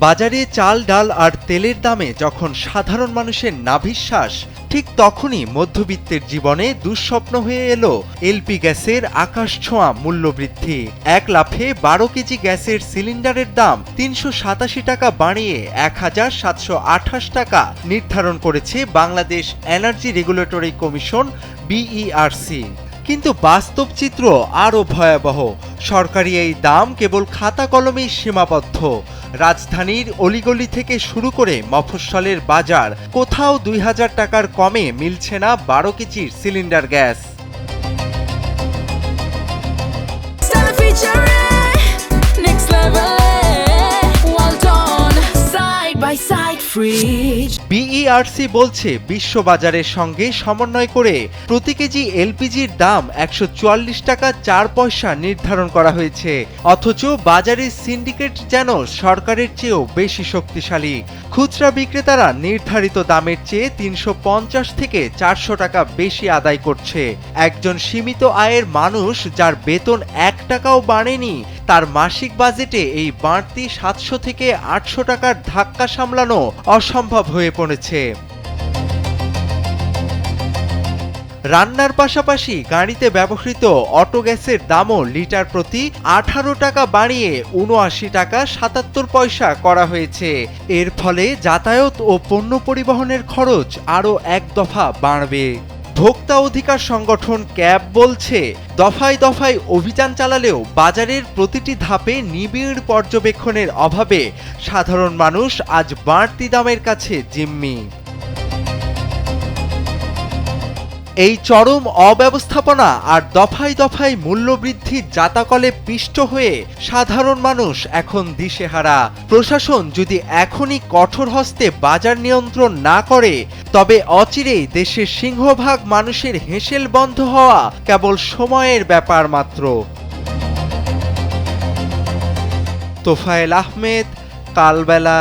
বাজারে চাল, ডাল আর তেলের দামে যখন সাধারণ মানুষের নাভিশ্বাস, ঠিক তখনই মধ্যবিত্তের জীবনে দুঃস্বপ্ন হয়ে এলো এলপি গ্যাসের আকাশছোঁয়া মূল্যবৃদ্ধি। এক লাফে 12 কেজি গ্যাসের সিলিন্ডারের দাম 387 টাকা বাড়িয়ে 1728 টাকা নির্ধারণ করেছে Bangladesh energy regulatory commission BERC. কিন্তু বাস্তব চিত্র আরও ভয়াবহ। সরকারি এই দাম কেবল খাতা কলমেই সীমাবদ্ধ। রাজধানীর অলিগলি থেকে শুরু করে মফস্বলের বাজার, কোথাও 2000 টাকার কমে মিলছে না 12 কেজির সিলিন্ডার গ্যাস। বিইআরসি বলছে বিশ্ববাজারের সঙ্গে সমন্বয় করে প্রতি কেজি এলপিজির দাম 144 টাকা 4 পয়সা নির্ধারণ করা হয়েছে। অথচ বাজারের সিন্ডিকেট যেন সরকারের চেয়েও বেশি শক্তিশালী। খুচরা বিক্রেতারা নির্ধারিত দামের চেয়ে 350 থেকে 400 টাকা বেশি আদায় করছে। একজন সীমিত আয়ের মানুষ যার বেতন 1 টাকাও বাড়েনি, তার মাসিক বাজেটে এই বাড়তি 700 থেকে 800 টাকার ধাক্কা সামলানো অসম্ভব হয়ে পড়েছে। রান্নার পাশাপাশি গাড়িতে ব্যবহৃত অটো গ্যাসের দামও লিটার প্রতি 18 টাকা বাড়িয়ে 79 টাকা 77 পয়সা করা হয়েছে। এর ফলে যাতায়াত ও পণ্য পরিবহনের খরচ আরও এক দফা বাড়বে। ভোক্তা অধিকার সংগঠন ক্যাব বলছে, দফায় দফায় অভিযান চালালেও বাজারের প্রতিটি ধাপে নিবিড় পর্যবেক্ষণের অভাবে সাধারণ মানুষ আজ বাড়তি দামের কাছে জিম্মি। এই চরম অব্যবস্থাপনা আর দফায় দফায় মূল্যবৃদ্ধির জাতাকলে পিষ্ট হয়ে সাধারণ মানুষ এখন দিশেহারা। প্রশাসন যদি এখনই কঠোর হস্তে বাজার নিয়ন্ত্রণ না করে, তবে অচিরেই দেশের সিংহভাগ মানুষের হেঁসেল বন্ধ হওয়া কেবল সময়ের ব্যাপার মাত্র। তোফায়েল আহমেদ, কালবেলা।